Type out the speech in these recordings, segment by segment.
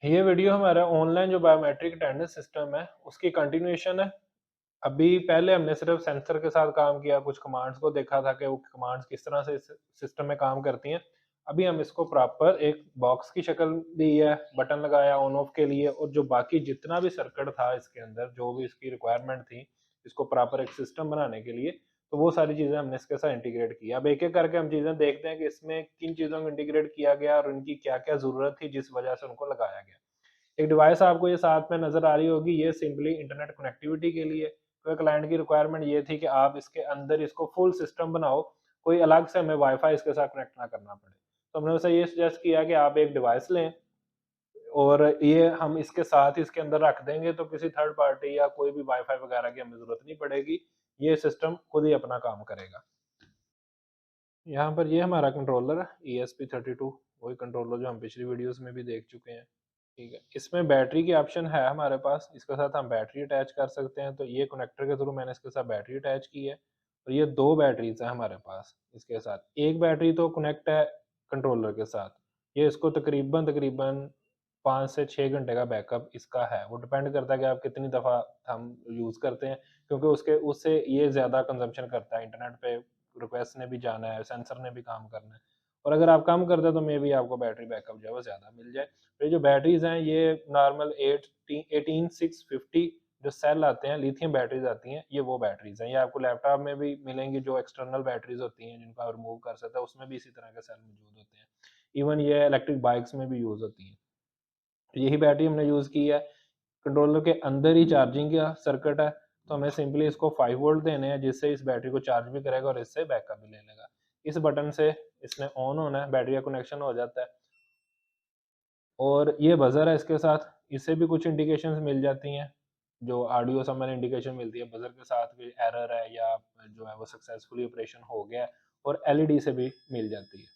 ये वीडियो हमारा ऑनलाइन जो बायोमेट्रिक अटेंडेंस सिस्टम है, उसकी कंटिन्यूएशन है। अभी पहले हमने सिर्फ सेंसर के साथ काम किया, कुछ कमांड्स को देखा था कि वो कमांड्स किस तरह से इस सिस्टम में काम करती हैं। अभी हम इसको प्रॉपर एक बॉक्स की शक्ल दी है, बटन लगाया ऑन ऑफ के लिए, और जो बाकी जितना भी सर्किट था इसके अंदर, जो भी इसकी रिक्वायरमेंट थी, इसको प्रॉपर एक सिस्टम बनाने के लिए, तो वो सारी चीज़ें हमने इसके साथ इंटीग्रेट की। अब एक-एक करके हम चीज़ें देखते हैं कि इसमें किन चीज़ों को इंटीग्रेट किया गया और उनकी क्या-क्या ज़रूरत थी, जिस वजह से उनको लगाया गया। एक डिवाइस आपको ये साथ में नज़र आ रही होगी, ये सिंपली इंटरनेट कनेक्टिविटी के लिए। तो क्लाइंट की रिक्वायरमेंट ये थी कि आप इसके अंदर इसको फुल सिस्टम बनाओ, कोई अलग से हमें वाईफ़ाई इसके साथ कनेक्ट ना करना पड़े। तो हमने उसे ये सजेस्ट किया कि आप एक डिवाइस लें और ये हम इसके साथ ही इसके अंदर रख देंगे, तो किसी थर्ड पार्टी या कोई भी वाईफ़ाई वगैरह की हमें ज़रूरत नहीं पड़ेगी। ये सिस्टम खुद ही अपना काम करेगा। यहाँ पर ये हमारा कंट्रोलर है, ESP32, वही कंट्रोलर जो हम पिछली वीडियोज़ में भी देख चुके हैं। ठीक है, इसमें बैटरी की ऑप्शन है हमारे पास, इसके साथ हम बैटरी अटैच कर सकते हैं, तो ये कनेक्टर के थ्रू मैंने इसके साथ बैटरी अटैच की है। और ये 2 बैटरीज़ हैं हमारे पास इसके साथ। एक बैटरी तो कनेक्ट है कंट्रोलर के साथ, ये इसको तकरीबन 5 से 6 घंटे का बैकअप इसका है। वो डिपेंड करता है कि आप कितनी दफ़ा हम यूज़ करते हैं, क्योंकि उसके उससे ये ज़्यादा कंज़म्पशन करता है। इंटरनेट पे रिक्वेस्ट ने भी जाना है, सेंसर ने भी काम करना है, और अगर आप कम कर दें तो मेबी आपको बैटरी बैकअप जो है वो ज़्यादा मिल जाए। तो ये जो बैटरीज़ हैं, ये नॉर्मल 18650 जो सेल आते हैं, लिथियम बैटरीज़ आती हैं, ये वो बैटरीज़ हैं। ये आपको लैपटॉप में भी मिलेंगी, जो एक्सटर्नल बैटरीज़ होती हैं जिनको आप रिमूव कर सकते हैं, उसमें भी इसी तरह के सेल मौजूद होते हैं। इवन ये इलेक्ट्रिक बाइक्स में भी यूज़ होती हैं। तो यही बैटरी हमने यूज़ की है। कंट्रोलर के अंदर ही चार्जिंग का सर्किट है, तो हमें सिंपली इसको 5 वोल्ट देने हैं, जिससे इस बैटरी को चार्ज भी करेगा और इससे बैकअप भी ले लेगा। इस बटन से इसने ऑन होना है, बैटरी का कनेक्शन हो जाता है। और ये बज़र है इसके साथ, इससे भी कुछ इंडिकेशंस मिल जाती हैं, जो ऑडियो समर इंडिकेशन मिलती है। बज़र के साथ कोई एरर है या जो है वो सक्सेसफुली ऑपरेशन हो गया है, और एलईडी से भी मिल जाती है।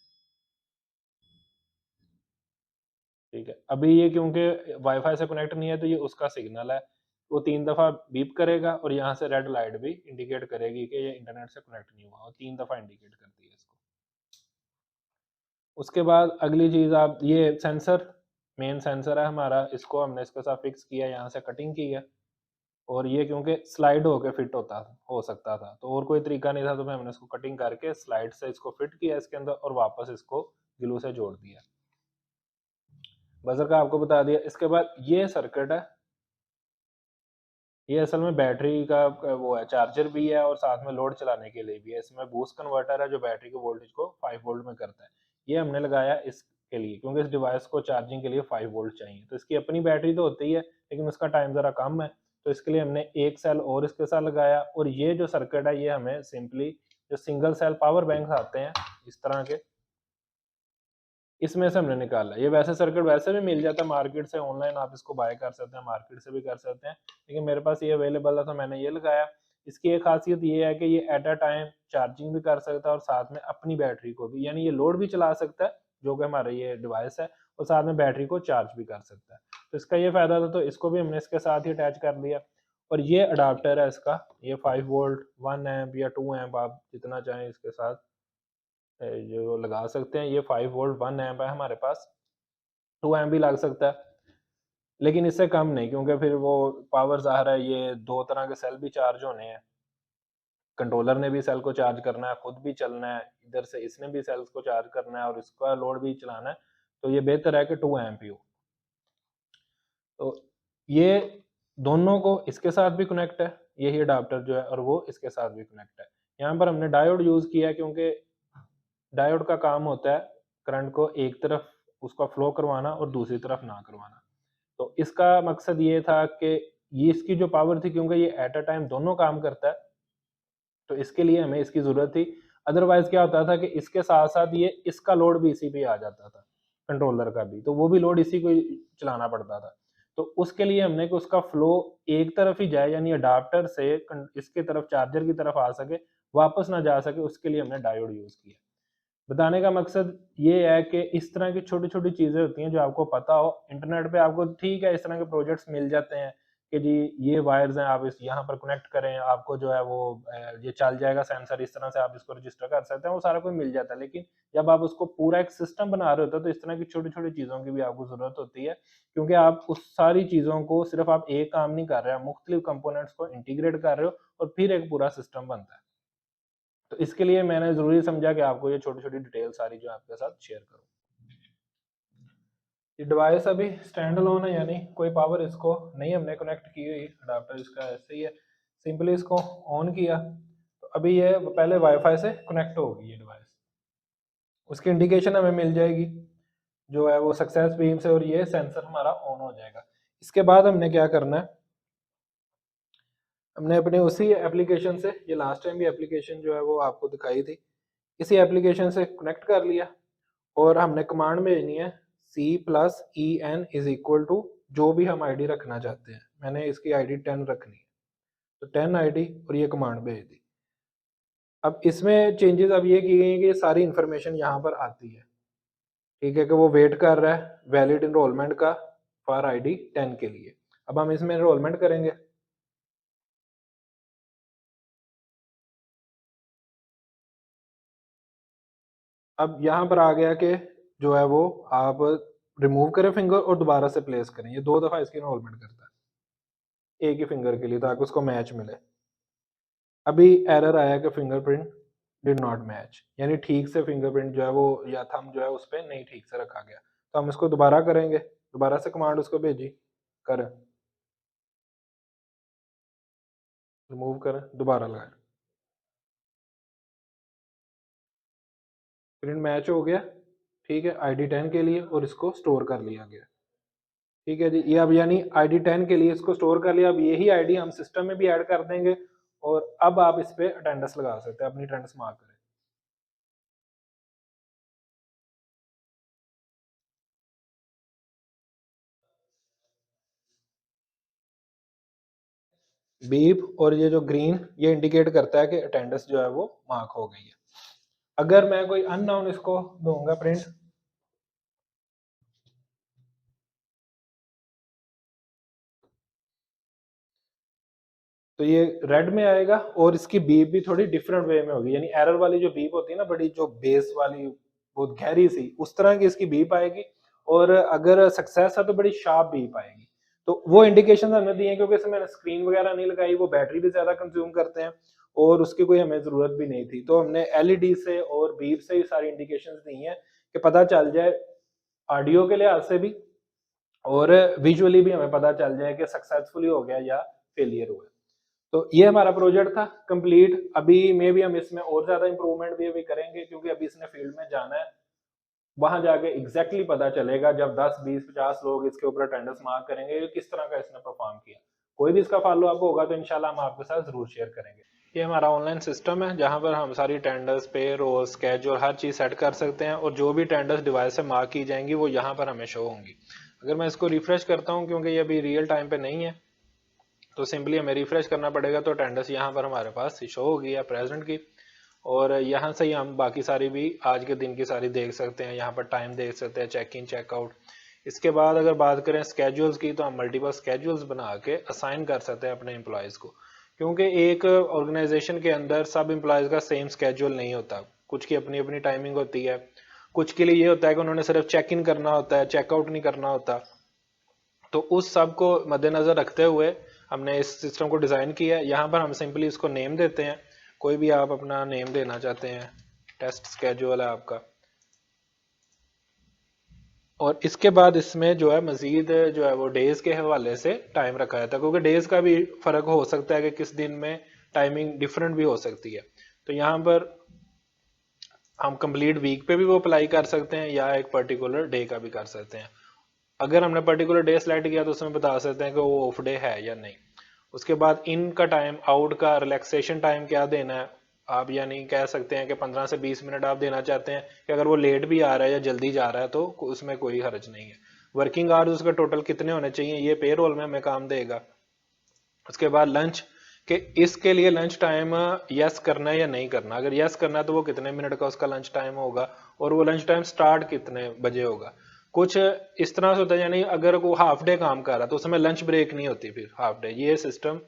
ठीक है, अभी ये क्योंकि वाईफ़ाई से कनेक्ट नहीं है, तो ये उसका सिग्नल है। वो 3 दफ़ा बीप करेगा और यहाँ से रेड लाइट भी इंडिकेट करेगी कि ये इंटरनेट से कनेक्ट नहीं हुआ, और 3 दफ़ा इंडिकेट करती है इसको। उसके बाद अगली चीज़, आप ये सेंसर, मेन सेंसर है हमारा, इसको हमने इसके साथ फिक्स किया, यहाँ से कटिंग की है। और ये क्योंकि स्लाइड होके फिट हो सकता था, तो और कोई तरीका नहीं था, तो फिर हमने इसको कटिंग करके स्लाइड से इसको फिट किया इसके अंदर, और वापस इसको ग्लू से जोड़ दिया। बज़र का आपको बता दिया। इसके बाद ये सर्किट है, ये असल में बैटरी का वो है, चार्जर भी है और साथ में लोड चलाने के लिए भी है। इसमें बूस्ट कन्वर्टर है, जो बैटरी के वोल्टेज को 5 वोल्ट में करता है। ये हमने लगाया इसके लिए, क्योंकि इस डिवाइस को चार्जिंग के लिए 5 वोल्ट चाहिए। तो इसकी अपनी बैटरी तो होती है, लेकिन उसका टाइम ज़रा कम है, तो इसके लिए हमने एक सेल और इसके साथ लगाया। और ये जो सर्किट है, ये हमें सिंपली जो सिंगल सेल पावर बैंक्स आते हैं इस तरह के, इसमें से हमने निकाला। ये वैसे सर्किट वैसे भी मिल जाता है मार्केट से, ऑनलाइन आप इसको बाय कर सकते हैं, मार्केट से भी कर सकते हैं, लेकिन मेरे पास ये अवेलेबल है तो मैंने ये लगाया। इसकी एक खासियत ये है कि ये एट अ टाइम चार्जिंग भी कर सकता है और साथ में अपनी बैटरी को भी, यानी ये लोड भी चला सकता है, जो कि हमारा ये डिवाइस है, और साथ में बैटरी को चार्ज भी कर सकता है। तो इसका ये फ़ायदा था, तो इसको भी हमने इसके साथ ही अटैच कर लिया। और ये अडाप्टर है इसका, ये 5 वोल्ट, 1 एम्प या 2 एम्प आप जितना चाहें इसके साथ जो लगा सकते हैं। ये 5 वोल्ट 1 एम्प है हमारे पास, 2 एम्प भी लग सकता है, लेकिन इससे कम नहीं, क्योंकि फिर वो पावर ज़ाहिर है, ये 2 तरह के सेल भी चार्ज होने हैं। कंट्रोलर ने भी सेल को चार्ज करना है, खुद भी चलना है, इधर से इसने भी सेल्स को चार्ज करना है और इसका लोड भी चलाना है, तो ये बेहतर है कि 2 एम्प ही हो। तो ये दोनों को इसके साथ भी कनेक्ट है, यही अडॉप्टर जो है, और वो इसके साथ भी कनेक्ट है। यहाँ पर हमने डायोड यूज़ किया है, क्योंकि डायोड का काम होता है करंट को एक तरफ उसका फ्लो करवाना और दूसरी तरफ ना करवाना। तो इसका मकसद ये था कि ये इसकी जो पावर थी, क्योंकि ये एट अ टाइम दोनों काम करता है, तो इसके लिए हमें इसकी ज़रूरत थी। अदरवाइज़ क्या होता था कि इसके साथ-साथ ये इसका लोड भी इसी पे आ जाता था, कंट्रोलर का भी, तो वो भी लोड इसी को ही चलाना पड़ता था। तो उसके लिए हमने कि उसका फ्लो एक तरफ ही जाए, यानी अडॉप्टर से इसके तरफ चार्जर की तरफ आ सके, वापस ना जा सके, उसके लिए हमने डायोड यूज़ किया। बताने का मकसद ये है कि इस तरह की छोटी-छोटी चीज़ें होती हैं जो आपको पता हो। इंटरनेट पे आपको ठीक है, इस तरह के प्रोजेक्ट्स मिल जाते हैं, कि जी ये वायर्स हैं, आप इस यहाँ पर कनेक्ट करें, आपको जो है वो ये चल जाएगा सेंसर, इस तरह से आप इसको रजिस्टर कर सकते हैं, वो सारा कुछ मिल जाता है। लेकिन जब आप उसको पूरा एक सिस्टम बना रहे होते हो तो इस तरह की छोटी-छोटी चीज़ों की भी आपको ज़रूरत होती है, क्योंकि आप उस सारी चीज़ों को सिर्फ़ आप एक काम नहीं कर रहे, आप मुख्तलिफ कंपोनेंट्स को इंटीग्रेट कर रहे हो और फिर एक पूरा सिस्टम बनता है। तो इसके लिए मैंने ज़रूरी समझा कि आपको ये छोटी-छोटी डिटेल सारी जो है आपके साथ शेयर करूँ। ये डिवाइस अभी स्टैंड अलोन है, यानी कोई पावर इसको नहीं हमने कनेक्ट की हुई, अडाप्टर इसका ऐसे ही है। सिंपली इसको ऑन किया तो अभी ये पहले वाईफाई से कनेक्ट होगी ये डिवाइस, उसकी इंडिकेशन हमें मिल जाएगी जो है वो सक्सेस बीम से, और ये सेंसर हमारा ऑन हो जाएगा। इसके बाद हमने क्या करना है, हमने अपने उसी एप्लीकेशन से, ये लास्ट टाइम भी एप्लीकेशन जो है वो आपको दिखाई थी, इसी एप्लीकेशन से कनेक्ट कर लिया और हमने कमांड भेजनी है C+EN इज इक्वल टू जो भी हम आईडी रखना चाहते हैं। मैंने इसकी आईडी 10 रखनी है, तो 10 आईडी और ये कमांड भेज दी। अब इसमें चेंजेस अब ये की गई हैं कि ये सारी इंफॉर्मेशन यहाँ पर आती है, ठीक है, कि वो वेट कर रहा है वैलिड इनरोलमेंट का फॉर आईडी 10 के लिए। अब हम इसमें इनरोलमेंट करेंगे, अब यहाँ पर आ गया कि जो है वो आप रिमूव करें फिंगर और दोबारा से प्लेस करें, ये 2 दफ़ा इसकी इनरोलमेंट करता है एक ही फिंगर के लिए ताकि उसको मैच मिले। अभी एरर आया कि फिंगरप्रिंट डिड नॉट मैच, यानी ठीक से फिंगरप्रिंट जो है वो या थंब जो है उस पर नहीं ठीक से रखा गया। तो हम इसको दोबारा करेंगे, दोबारा से कमांड उसको भेजी, कर रिमूव करें, दोबारा लगाएं, प्रिंट मैच हो गया, ठीक है, आईडी 10 के लिए, और इसको स्टोर कर लिया गया। ठीक है जी, ये अब यानी आईडी 10 के लिए इसको स्टोर कर लिया। अब यही आईडी हम सिस्टम में भी ऐड कर देंगे और अब आप इस पे अटेंडेंस लगा सकते हैं, अपनी अटेंडेंस मार्क करें। बीप और ये जो ग्रीन, ये इंडिकेट करता है कि अटेंडेंस जो है वो मार्क हो गई है। अगर मैं कोई अननोन इसको दूंगा प्रिंट, तो ये रेड में आएगा और इसकी बीप भी थोड़ी डिफरेंट वे में होगी, यानी एरर वाली जो बीप होती है ना, बड़ी जो बेस वाली बहुत गहरी सी, उस तरह की इसकी बीप आएगी। और अगर सक्सेस है तो बड़ी शार्प बीप आएगी। तो वो इंडिकेशन हमने दिए हैं क्योंकि इसमें मैंने स्क्रीन वगैरह नहीं लगाई, वो बैटरी भी ज्यादा कंज्यूम करते हैं और उसकी कोई हमें जरूरत भी नहीं थी। तो हमने एलईडी से और बीप से ही सारी इंडिकेशन दी हैं कि पता चल जाए ऑडियो के लिहाज से भी और विजुअली भी हमें पता चल जाए कि सक्सेसफुली हो गया या फेलियर हुआ। तो ये हमारा प्रोजेक्ट था कंप्लीट। अभी में भी हम इसमें और ज्यादा इंप्रूवमेंट भी अभी करेंगे क्योंकि अभी इसने फील्ड में जाना है, वहां जाके एग्जैक्टली पता चलेगा जब 10 20 50 लोग इसके ऊपर अटेंडेंस मार्क करेंगे कि किस तरह का इसने परफॉर्म किया। कोई भी इसका फॉलो अप होगा तो इंशाल्लाह हम आपके साथ जरूर शेयर करेंगे। ये हमारा ऑनलाइन सिस्टम है जहां पर हम सारी टेंडर्स पे रोल स्केड्यूल हर चीज़ सेट कर सकते हैं और जो भी टेंडर्स डिवाइस से मार्क की जाएंगी वो यहाँ पर हमें शो होंगी। अगर मैं इसको रिफ्रेश करता हूँ क्योंकि ये अभी रियल टाइम पे नहीं है तो सिंपली हमें रिफ्रेश करना पड़ेगा, तो अटेंडेंस यहाँ पर हमारे पास शो होगी या प्रेजेंट की, और यहाँ से ही हम बाकी सारी भी आज के दिन की सारी देख सकते हैं, यहाँ पर टाइम देख सकते हैं, चेक इन चेकआउट। इसके बाद अगर बात करें स्केड्यूल्स की तो हम मल्टीपल स्केड्यूल्स बना के असाइन कर सकते हैं अपने एम्प्लॉयज़ को, क्योंकि एक ऑर्गेनाइजेशन के अंदर सब एम्प्लॉयज़ का सेम स्केड्यूल नहीं होता, कुछ की अपनी अपनी टाइमिंग होती है, कुछ के लिए ये होता है कि उन्होंने सिर्फ चेक इन करना होता है, चेकआउट नहीं करना होता। तो उस सब को मद्देनजर रखते हुए हमने इस सिस्टम को डिजाइन किया है। यहाँ पर हम सिंपली इसको नेम देते हैं, कोई भी आप अपना नेम देना चाहते हैं, टेस्ट स्केड्यूल है आपका, और इसके बाद इसमें जो है मजीद जो है वो डेज के हवाले से टाइम रखा जाता है, क्योंकि डेज का भी फर्क हो सकता है कि किस दिन में टाइमिंग डिफरेंट भी हो सकती है। तो यहाँ पर हम कंप्लीट वीक पे भी वो अप्लाई कर सकते हैं या एक पर्टिकुलर डे का भी कर सकते हैं। अगर हमने पर्टिकुलर डे सेलेक्ट किया तो उसमें बता सकते हैं कि वो ऑफ डे है या नहीं। उसके बाद इन का टाइम, आउट का रिलैक्सेशन टाइम क्या देना है आप, यानी कह सकते हैं कि 15 से 20 मिनट आप देना चाहते हैं कि अगर वो लेट भी आ रहा है या जल्दी जा रहा है तो उसमें कोई हर्ज नहीं है। वर्किंग आवर्स उसका टोटल कितने होने चाहिए ये पे रोल में हमें काम देगा। उसके बाद लंच, कि इसके लिए लंच टाइम यस करना है या नहीं करना, अगर यस करना है तो वो कितने मिनट का उसका लंच टाइम होगा और वो लंच टाइम स्टार्ट कितने बजे होगा। कुछ इस तरह से होता है, यानी अगर वो हाफ डे काम कर रहा है तो उसमें लंच ब्रेक नहीं होती फिर हाफ डे। ये सिस्टम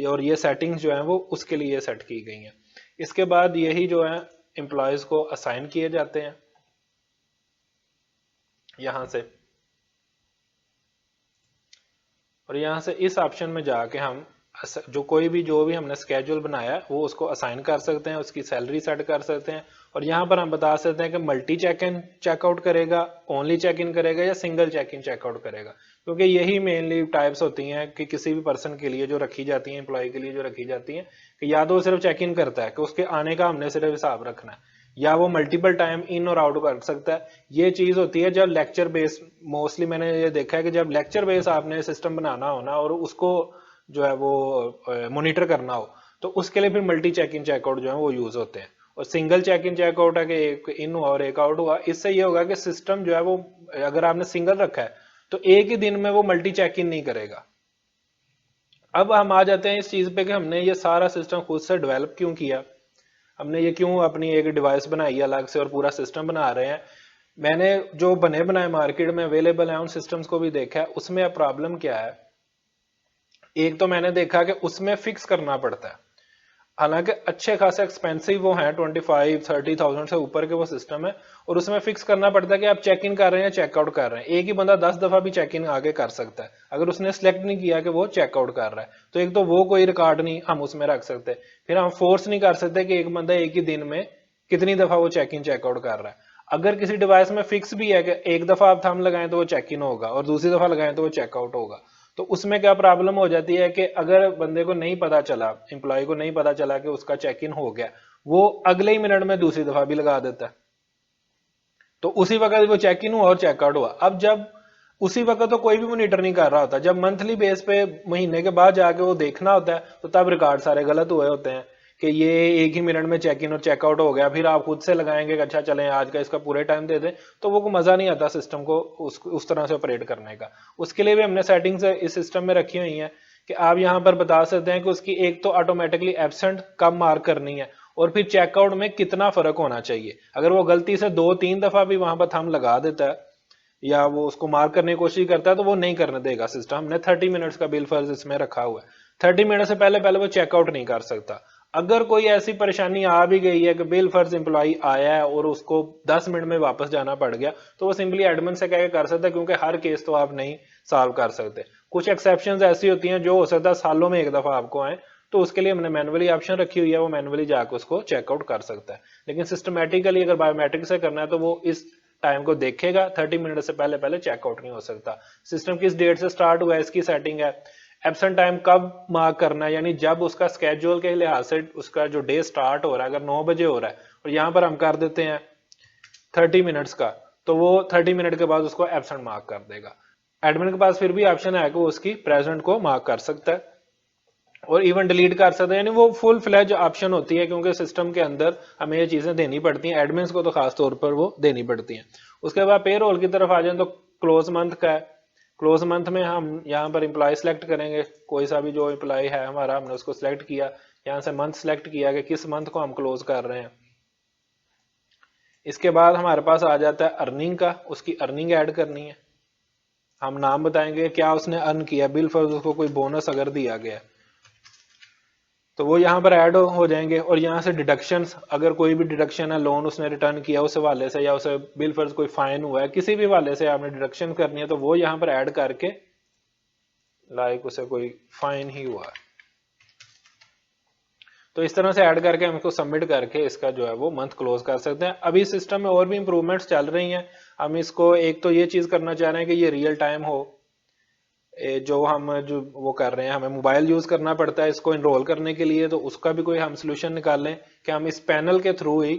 और ये सेटिंग्स जो है वो उसके लिए सेट की गई हैं। इसके बाद यही जो है एम्प्लॉयज को असाइन किए जाते हैं यहां से, और यहाँ से इस ऑप्शन में जाके हम जो जो भी हमने स्केड्यूल बनाया है वो उसको असाइन कर सकते हैं, उसकी सैलरी सेट कर सकते हैं। और यहाँ पर हम बता सकते हैं कि मल्टी चेक इन चेकआउट करेगा, ओनली चेक इन करेगा या सिंगल चेक इन चेकआउट करेगा, क्योंकि यही मेनली टाइप्स होती हैं कि किसी भी पर्सन के लिए जो रखी जाती हैं, एम्प्लॉय के लिए जो रखी जाती हैं, कि या तो वो सिर्फ चेक इन करता है कि उसके आने का हमने सिर्फ हिसाब रखना है, या वो मल्टीपल टाइम इन और आउट कर सकता है। ये चीज होती है जब लेक्चर बेस, मोस्टली मैंने ये देखा है कि जब लेक्चर बेस आपने सिस्टम बनाना हो ना और उसको जो है वो मॉनिटर करना हो, तो उसके लिए फिर मल्टी चेक इन चेकआउट जो है वो यूज होते हैं। और सिंगल चेक इन चेकआउट है कि एक इन हुआ और एक आउट हुआ। इससे ये होगा कि सिस्टम जो है वो अगर आपने सिंगल रखा है तो एक ही दिन में वो मल्टी चेक इन नहीं करेगा। अब हम आ जाते हैं इस चीज पे कि हमने ये सारा सिस्टम खुद से डेवलप क्यों किया, हमने ये क्यों अपनी एक डिवाइस बनाई है अलग से और पूरा सिस्टम बना रहे हैं। मैंने जो बने बनाए मार्केट में अवेलेबल है उन सिस्टम्स को भी देखा है, उसमें अब प्रॉब्लम क्या है। एक तो मैंने देखा कि उसमें फिक्स करना पड़ता है, हालांकि अच्छे खासे एक्सपेंसिव वो हैं, 25-30,000 से ऊपर के वो सिस्टम है, और उसमें फिक्स करना पड़ता है कि आप चेक इन कर रहे हैं या चेकआउट कर रहे हैं। एक ही बंदा 10 दफा भी चेक इन आगे कर सकता है, अगर उसने सिलेक्ट नहीं किया कि वो चेकआउट कर रहा है तो एक तो वो कोई रिकॉर्ड नहीं हम उसमें रख सकते, फिर हम फोर्स नहीं कर सकते कि एक बंदा एक ही दिन में कितनी दफा वो चेक इन चेकआउट कर रहा है। अगर किसी डिवाइस में फिक्स भी है कि एक दफा आप थंब लगाएं तो वो चेक इन होगा और दूसरी दफा लगाएं तो वो चेकआउट होगा, तो उसमें क्या प्रॉब्लम हो जाती है कि अगर बंदे को नहीं पता चला, एम्प्लॉय को नहीं पता चला कि उसका चेक इन हो गया, वो अगले ही मिनट में दूसरी दफा भी लगा देता है, तो उसी वक्त वो चेक इन हुआ और चेकआउट हुआ। अब जब उसी वक्त तो कोई भी मॉनिटर नहीं कर रहा होता, जब मंथली बेस पे महीने के बाद जाके वो देखना होता है तो तब रिकॉर्ड सारे गलत हुए होते हैं कि ये एक ही मिनट में चेक इन और चेकआउट हो गया। फिर आप खुद से लगाएंगे कि अच्छा चलें आज का इसका पूरे टाइम दे दें, तो वो मजा नहीं आता सिस्टम को उस तरह से ऑपरेट करने का। उसके लिए भी हमने सेटिंग्स इस सिस्टम में रखी हुई हैं कि आप यहाँ पर बता सकते हैं कि उसकी एक तो ऑटोमेटिकली एब्सेंट कब मार्क करनी है और फिर चेकआउट में कितना फर्क होना चाहिए। अगर वो गलती से 2-3 दफा भी वहां पर थंब लगा देता है या वो उसको मार्क करने की कोशिश करता है तो वो नहीं करने देगा सिस्टम। हमने 30 मिनट्स का बिल फर्ज इसमें रखा हुआ है, 30 मिनट से पहले पहले वो चेकआउट नहीं कर सकता। अगर कोई ऐसी परेशानी आ भी गई है कि बिल फर्ज एम्प्लॉय आया है और उसको 10 मिनट में वापस जाना पड़ गया, तो वो सिंपली एडमिन से कह के कर सकता है, क्योंकि हर केस तो आप नहीं सॉल्व कर सकते। कुछ एक्सेप्शंस ऐसी होती हैं जो हो सकता है सालों में एक दफा आपको आए, तो उसके लिए हमने मैनुअली ऑप्शन रखी हुई है, वो मैनुअली जाकर उसको चेकआउट कर सकता है। लेकिन सिस्टमेटिकली अगर बायोमेट्रिक से करना है तो वो इस टाइम को देखेगा, 30 मिनट से पहले पहले चेकआउट नहीं हो सकता। सिस्टम किस डेट से स्टार्ट हुआ है इसकी सेटिंग है। एब्सेंट टाइम कब मार्क करना है, यानी जब उसका स्केड्यूल के लिहाज से उसका जो डे स्टार्ट हो रहा है, अगर 9 बजे हो रहा है और यहाँ पर हम कर देते हैं 30 मिनट्स का, तो वो 30 मिनट के बाद उसको एब्सेंट मार्क कर देगा। एडमिन के पास फिर भी ऑप्शन है कि वो उसकी प्रेजेंट को मार्क कर सकता है और इवन डिलीट कर सकते हैं, यानी वो फुल फ्लैज ऑप्शन होती है, क्योंकि सिस्टम के अंदर हमें ये चीजें देनी पड़ती हैं, एडमिन्स को तो खास तौर पर वो देनी पड़ती हैं। उसके बाद पे रोल की तरफ आ जाए तो क्लोज मंथ का है। क्लोज मंथ में हम यहाँ पर एम्प्लॉय सेलेक्ट करेंगे, कोई सा भी जो एम्प्लॉय है हमारा हमने उसको सिलेक्ट किया, यहाँ से मंथ सेलेक्ट किया कि किस मंथ को हम क्लोज कर रहे हैं। इसके बाद हमारे पास आ जाता है अर्निंग का, उसकी अर्निंग ऐड करनी है। हम नाम बताएंगे क्या उसने अर्न किया, बिल फॉर उसको कोई बोनस अगर दिया गया तो वो यहाँ पर ऐड हो जाएंगे। और यहाँ से डिडक्शंस, अगर कोई भी डिडक्शन है, लोन उसने रिटर्न किया उस हवाले से या उसे बिल फर्ज कोई फाइन हुआ है, किसी भी हवाले से आपने डिडक्शन करनी है तो वो यहाँ पर ऐड करके, लाइक उसे कोई फाइन ही हुआ है तो इस तरह से ऐड करके हम इसको सबमिट करके इसका जो है वो मंथ क्लोज कर सकते हैं। अभी सिस्टम में और भी इंप्रूवमेंट्स चल रही हैं। हम इसको एक तो ये चीज करना चाह रहे हैं कि ये रियल टाइम हो, जो वो कर रहे हैं, हमें मोबाइल यूज करना पड़ता है इसको इनरोल करने के लिए, तो उसका भी कोई हम सोल्यूशन निकाल लें कि हम इस पैनल के थ्रू ही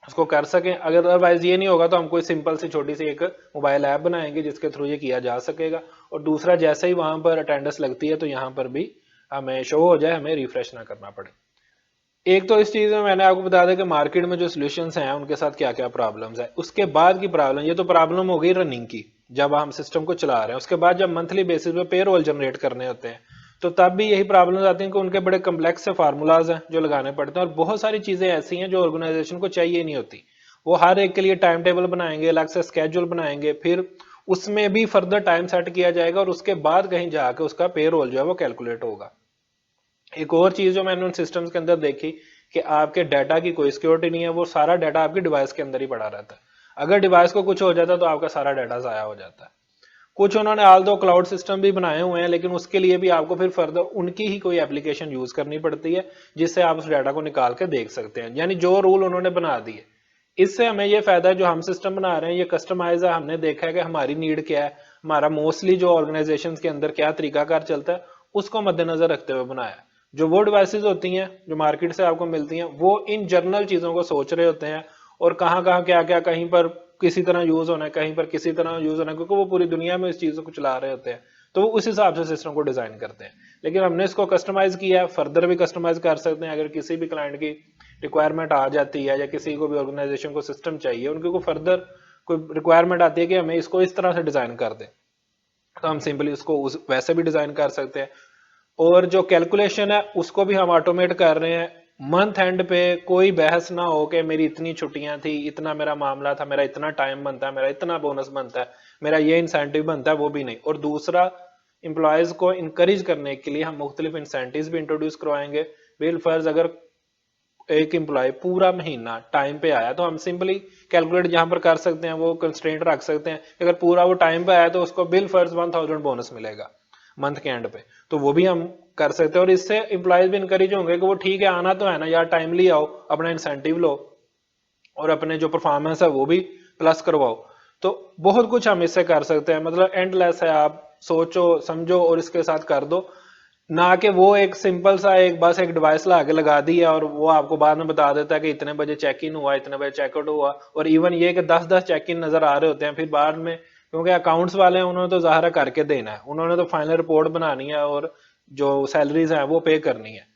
उसको कर सकें। अगर अदरवाइज ये नहीं होगा तो हम कोई सिंपल सी छोटी सी एक मोबाइल ऐप बनाएंगे जिसके थ्रू ये किया जा सकेगा। और दूसरा, जैसे ही वहां पर अटेंडेंस लगती है तो यहाँ पर भी हमें शो हो जाए, हमें रिफ्रेश ना करना पड़े। एक तो इस चीज में मैंने आपको बता दिया कि मार्केट में जो सोल्यूशंस हैं उनके साथ क्या क्या प्रॉब्लम्स है। उसके बाद की प्रॉब्लम, ये तो प्रॉब्लम हो गई रनिंग की, जब हम सिस्टम को चला रहे हैं। उसके बाद जब मंथली बेसिस पे पे रोल जनरेट करने होते हैं तो तब भी यही प्रॉब्लम्स आती हैं कि उनके बड़े कम्प्लेक्स से फार्मूलाज हैं जो लगाने पड़ते हैं, और बहुत सारी चीजें ऐसी हैं जो ऑर्गेनाइजेशन को चाहिए नहीं होती। वो हर एक के लिए टाइम टेबल बनाएंगे, अलग से स्केड्यूल बनाएंगे, फिर उसमें भी फर्दर टाइम सेट किया जाएगा और उसके बाद कहीं जाके उसका पे रोल जो है वो कैलकुलेट होगा। एक और चीज जो मैंने उन सिस्टम्स के अंदर देखी कि आपके डाटा की कोई सिक्योरिटी नहीं है, वो सारा डाटा आपके डिवाइस के अंदर ही पड़ा रहता है। अगर डिवाइस को कुछ हो जाता है तो आपका सारा डाटा जाया हो जाता है। कुछ उन्होंने आल दो क्लाउड सिस्टम भी बनाए हुए हैं, लेकिन उसके लिए भी आपको फिर फर्दर उनकी ही कोई एप्लीकेशन यूज करनी पड़ती है जिससे आप उस डाटा को निकाल के देख सकते हैं। यानी जो रूल उन्होंने बना दिए, इससे हमें ये फायदा है जो हम सिस्टम बना रहे हैं ये कस्टमाइज है। हमने देखा है कि हमारी नीड क्या है, हमारा मोस्टली जो ऑर्गेनाइजेशन के अंदर क्या तरीकाकार चलता है, उसको मद्देनजर रखते हुए बनाया। जो वो डिवाइसेज होती हैं जो मार्केट से आपको मिलती हैं, वो इन जनरल चीजों को सोच रहे होते हैं और कहाँ कहाँ क्या क्या कहीं पर किसी तरह यूज होना है, कहीं पर किसी तरह यूज होना है, क्योंकि वो पूरी दुनिया में इस चीज को चला रहे होते हैं। तो वो उस हिसाब से सिस्टम को डिजाइन करते हैं। लेकिन हमने इसको कस्टमाइज किया है, फर्दर भी कस्टमाइज कर सकते हैं। अगर किसी भी क्लाइंट की रिक्वायरमेंट आ जाती है या किसी को भी ऑर्गेनाइजेशन को सिस्टम चाहिए, उनकी को फर्दर कोई रिक्वायरमेंट आती है कि हमें इसको इस तरह से डिजाइन कर दें, तो हम सिंपली उसको वैसे भी डिजाइन कर सकते हैं। और जो कैलकुलेशन है उसको भी हम ऑटोमेट कर रहे हैं। मंथ एंड पे कोई बहस ना हो कि मेरी इतनी छुट्टियां थी, इतना मेरा मामला था, मेरा इतना टाइम बनता है, मेरा इतना बोनस बनता है, मेरा ये इंसेंटिव बनता है, वो भी नहीं। और दूसरा, इंप्लॉयज को इंकरेज करने के लिए हम मुख्तलिफ इंसेंटिव भी इंट्रोड्यूस करवाएंगे। बिल फर्ज अगर एक एम्प्लॉय पूरा महीना टाइम पे आया तो हम सिंपली कैलकुलेट जहां पर कर सकते हैं, वो कंस्ट्रेंट रख सकते हैं। अगर पूरा वो टाइम पे आया तो उसको बिल फर्ज 1000 बोनस मिलेगा मंथ के एंड पे, तो वो भी हम कर सकते हैं। और इससे एम्प्लॉयज भी इंकरेज होंगे कि वो ठीक है, आना तो है ना यार, टाइमली आओ, अपना इंसेंटिव लो और अपने जो परफॉर्मेंस है वो भी प्लस करवाओ। तो बहुत कुछ हम इससे कर सकते हैं, मतलब एंडलेस है। आप सोचो समझो और इसके साथ कर दो, ना कि वो एक सिंपल सा एक बस एक डिवाइस ला के लगा दी है और वो आपको बाद में बता देता है कि इतने बजे चेक इन हुआ, इतने बजे चेकआउट हुआ। और इवन ये कि 10-10 चेक इन नजर आ रहे होते हैं फिर बाद में, क्योंकि अकाउंट्स वाले हैं उन्होंने तो ज़ाहिर करके देना है, उन्होंने तो फाइनल रिपोर्ट बनानी है और जो सैलरीज हैं वो पे करनी है।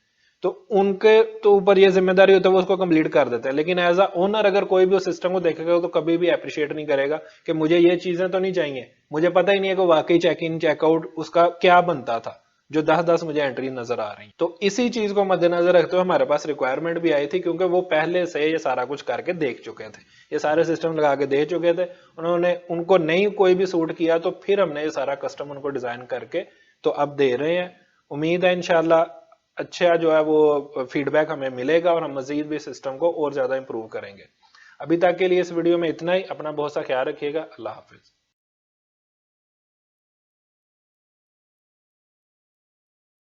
तो उनके तो ऊपर ये जिम्मेदारी होती है, वो उसको कंप्लीट कर देते हैं। लेकिन एज अ ओनर अगर कोई भी उस सिस्टम को देखेगा तो कभी भी अप्रिशिएट नहीं करेगा कि मुझे ये चीजें तो नहीं चाहिए, मुझे पता ही नहीं है कि वाकई चेक इन चेकआउट उसका क्या बनता था, जो 10-10 मुझे एंट्री नजर आ रही। तो इसी चीज को मद्देनजर रखते हुए हमारे पास रिक्वायरमेंट भी आई थी, क्योंकि वो पहले से ये सारा कुछ करके देख चुके थे, ये सारे सिस्टम लगा के दे चुके थे। उन्होंने उनको नहीं कोई भी सूट किया तो फिर हमने ये सारा कस्टम उनको डिजाइन करके तो अब दे रहे हैं। उम्मीद है इंशाल्लाह अच्छा जो है वो फीडबैक हमें मिलेगा और हम मजीद भी सिस्टम को और ज्यादा इंप्रूव करेंगे। अभी तक के लिए इस वीडियो में इतना ही। अपना बहुत सा ख्याल रखिएगा। अल्लाह हाफिज।